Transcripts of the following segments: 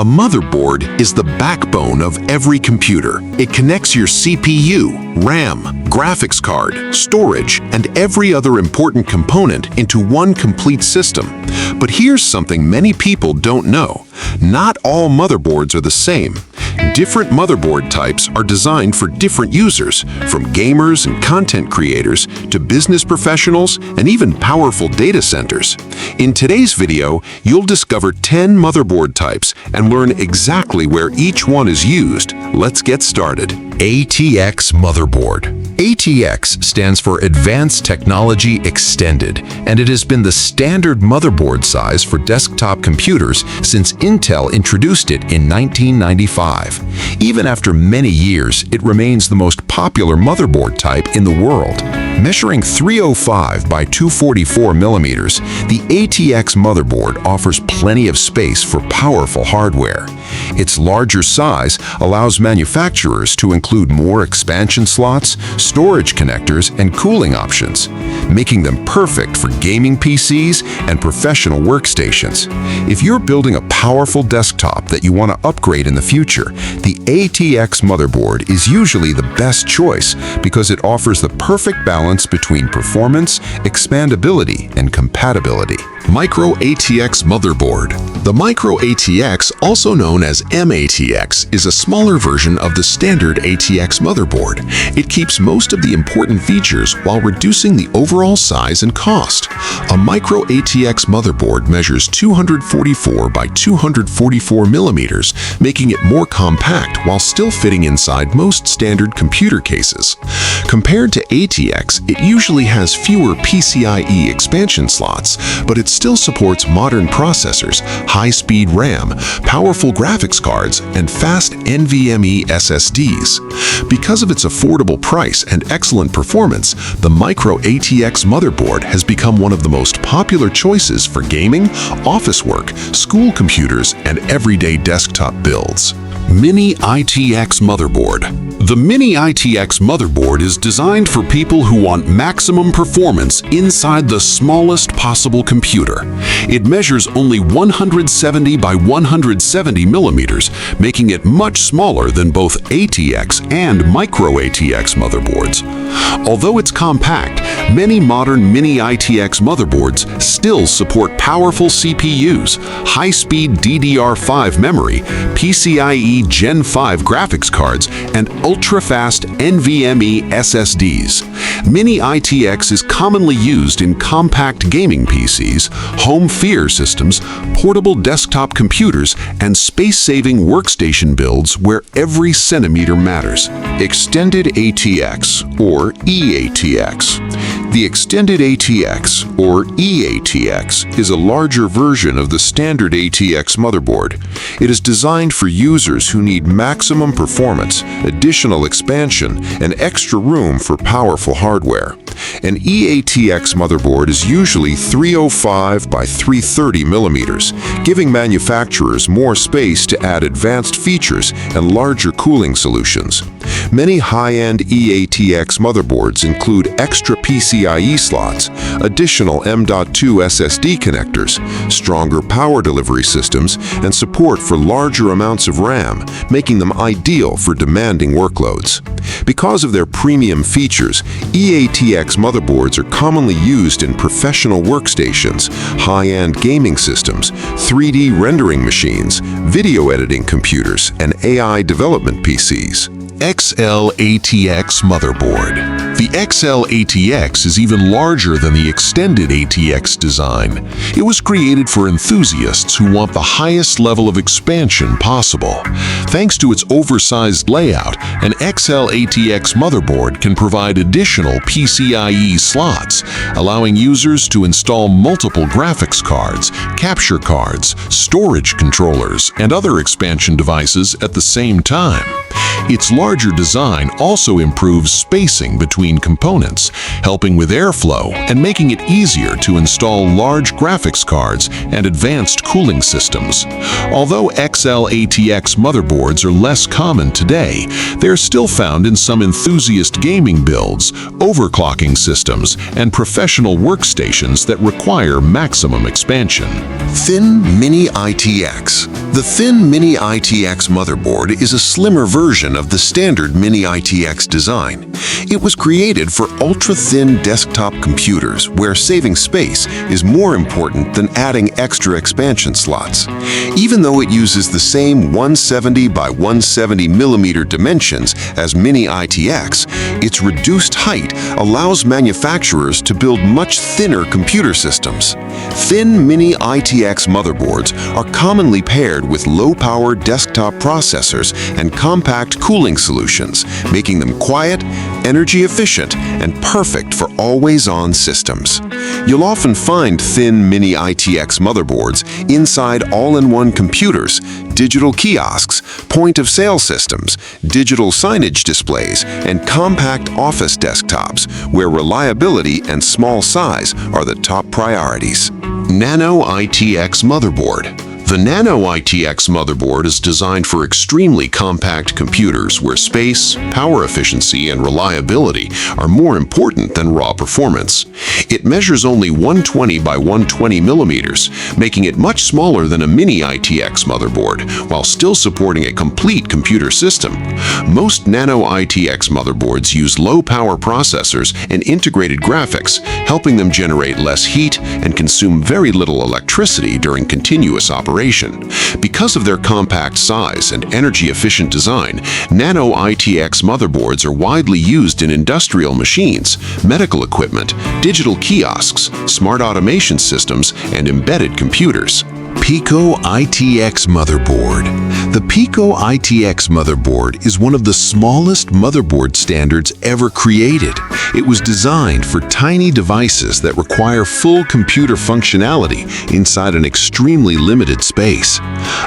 A motherboard is the backbone of every computer. It connects your CPU, RAM, graphics card, storage, and every other important component into one complete system. But here's something many people don't know. Not all motherboards are the same. Different motherboard types are designed for different users, from gamers and content creators to business professionals and even powerful data centers. In today's video, you'll discover 10 motherboard types and learn exactly where each one is used. Let's get started. ATX Motherboard. ATX stands for Advanced Technology Extended, and it has been the standard motherboard size for desktop computers since Intel introduced it in 1995. Even after many years, it remains the most popular motherboard type in the world. Measuring 305 by 244 millimeters, the ATX motherboard offers plenty of space for powerful hardware. Its larger size allows manufacturers to include more expansion slots, storage connectors, and cooling options, making them perfect for gaming PCs and professional workstations. If you're building a powerful desktop that you want to upgrade in the future, the ATX motherboard is usually the best choice because it offers the perfect balance between performance, expandability, and compatibility. Micro-ATX Motherboard. The Micro-ATX, also known as M-ATX, is a smaller version of the standard ATX motherboard. It keeps most of the important features while reducing the overall size and cost. A Micro-ATX motherboard measures 244 by 244 millimeters, making it more compact while still fitting inside most standard computer cases. Compared to ATX, it usually has fewer PCIe expansion slots, but it still supports modern processors, high-speed RAM, powerful graphics cards, and fast NVMe SSDs. Because of its affordable price and excellent performance, the Micro-ATX motherboard has become one of the most popular choices for gaming, office work, school computers, and everyday desktop builds. Mini-ITX Motherboard. The Mini-ITX motherboard is designed for people who want maximum performance inside the smallest possible computer. It measures only 170 by 170 millimeters, making it much smaller than both ATX and Micro-ATX motherboards. Although it's compact, many modern Mini-ITX motherboards still support powerful CPUs, high-speed DDR5 memory, PCIe Gen 5 graphics cards, and ultra-fast NVMe SSDs. Mini-ITX is commonly used in compact gaming PCs, home theater systems, portable desktop computers, and space-saving workstation builds where every centimeter matters. Extended ATX, or E-ATX. The Extended ATX, or E-ATX, is a larger version of the standard ATX motherboard. It is designed for users who need maximum performance, additional expansion, and extra room for powerful hardware. An E-ATX motherboard is usually 305 by 330 millimeters, giving manufacturers more space to add advanced features and larger cooling solutions. Many high-end E-ATX motherboards include extra PCIe slots, additional M.2 SSD connectors, stronger power delivery systems, and support for larger amounts of RAM, making them ideal for demanding workloads. Because of their premium features, E-ATX motherboards are commonly used in professional workstations, high-end gaming systems, 3D rendering machines, video editing computers, and AI development PCs. XL-ATX Motherboard. The XL-ATX is even larger than the extended ATX design. It was created for enthusiasts who want the highest level of expansion possible. Thanks to its oversized layout, an XL-ATX motherboard can provide additional PCIe slots, allowing users to install multiple graphics cards, capture cards, storage controllers, and other expansion devices at the same time. Its larger design also improves spacing between components, helping with airflow and making it easier to install large graphics cards and advanced cooling systems. Although XL-ATX motherboards are less common today, they're still found in some enthusiast gaming builds, overclocking systems, and professional workstations that require maximum expansion. Thin Mini-ITX. The thin Mini-ITX motherboard is a slimmer version of the standard Mini-ITX design. It was created for ultra-thin desktop computers where saving space is more important than adding extra expansion slots. Even though it uses the same 170 by 170 millimeter dimensions as Mini-ITX, its reduced height allows manufacturers to build much thinner computer systems. Thin Mini-ITX motherboards are commonly paired with low-power desktop processors and compact cooling solutions, making them quiet, energy-efficient, and perfect for always-on systems. You'll often find thin Mini-ITX motherboards inside all-in-one computers, digital kiosks, point-of-sale systems, digital signage displays, and compact office desktops, where reliability and small size are the top priorities. Nano-ITX Motherboard. The Nano-ITX motherboard is designed for extremely compact computers where space, power efficiency, and reliability are more important than raw performance. It measures only 120 by 120 millimeters, making it much smaller than a Mini-ITX motherboard, while still supporting a complete computer system. Most Nano-ITX motherboards use low-power processors and integrated graphics, helping them generate less heat and consume very little electricity during continuous operation. Because of their compact size and energy-efficient design, Nano-ITX motherboards are widely used in industrial machines, medical equipment, digital kiosks, smart automation systems, and embedded computers. Pico-ITX Motherboard. The Pico-ITX motherboard is one of the smallest motherboard standards ever created. It was designed for tiny devices that require full computer functionality inside an extremely limited space.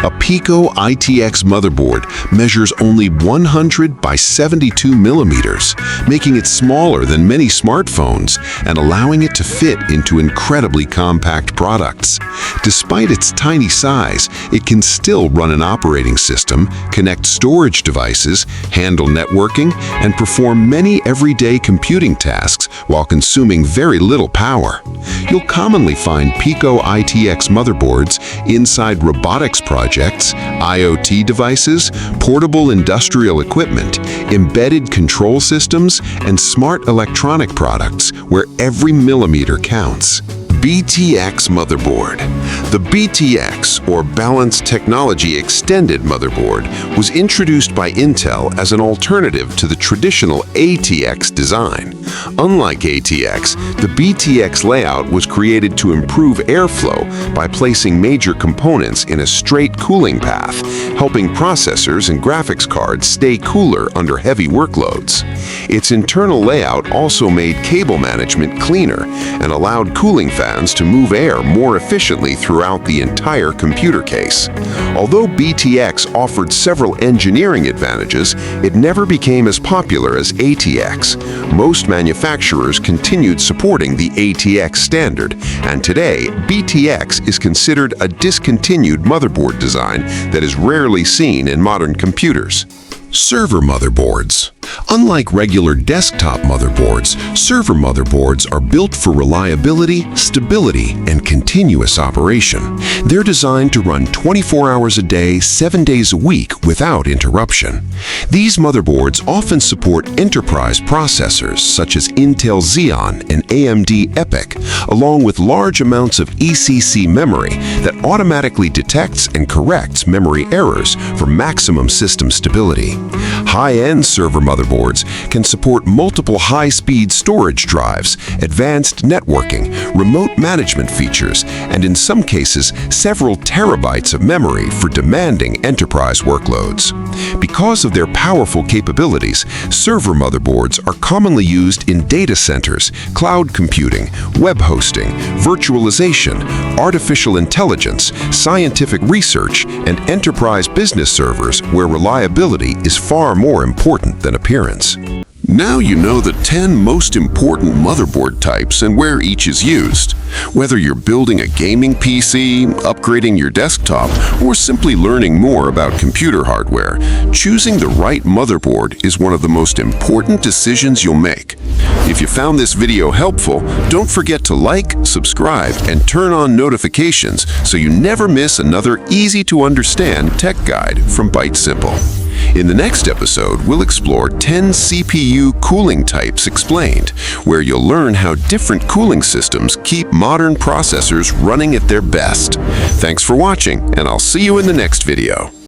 A Pico-ITX motherboard measures only 100 by 72 millimeters, making it smaller than many smartphones and allowing it to fit into incredibly compact products. Despite its tiny size, it can still run an operating system, connect storage devices, handle networking, and perform many everyday computing tasks while consuming very little power. You'll commonly find Pico-ITX motherboards inside robotics projects, IoT devices, portable industrial equipment, embedded control systems, and smart electronic products where every millimeter counts. BTX Motherboard. The BTX, or Balanced Technology Extended Motherboard, was introduced by Intel as an alternative to the traditional ATX design. Unlike ATX, the BTX layout was created to improve airflow by placing major components in a straight cooling path, helping processors and graphics cards stay cooler under heavy workloads. Its internal layout also made cable management cleaner and allowed cooling fans to move air more efficiently throughout the entire computer case. Although BTX offered several engineering advantages, it never became as popular as ATX. Most manufacturers continued supporting the ATX standard, and today BTX is considered a discontinued motherboard design that is rarely seen in modern computers. Server motherboards. Unlike regular desktop motherboards, server motherboards are built for reliability, stability, and continuous operation. They're designed to run 24 hours a day, 7 days a week without interruption. These motherboards often support enterprise processors such as Intel Xeon and AMD EPYC, along with large amounts of ECC memory that automatically detects and corrects memory errors for maximum system stability. High-end server motherboards can support multiple high-speed storage drives, advanced networking, remote management features, and in some cases, several terabytes of memory for demanding enterprise workloads. Because of their powerful capabilities, server motherboards are commonly used in data centers, cloud computing, web hosting, virtualization, artificial intelligence, scientific research, and enterprise business servers where reliability is far more important than appearance. Now you know the 10 most important motherboard types and where each is used. Whether you're building a gaming PC, upgrading your desktop, or simply learning more about computer hardware, choosing the right motherboard is one of the most important decisions you'll make. If you found this video helpful, don't forget to like, subscribe, and turn on notifications so you never miss another easy-to-understand tech guide from ByteSimple. In the next episode, we'll explore 10 CPU cooling types explained, where you'll learn how different cooling systems keep modern processors running at their best. Thanks for watching, and I'll see you in the next video.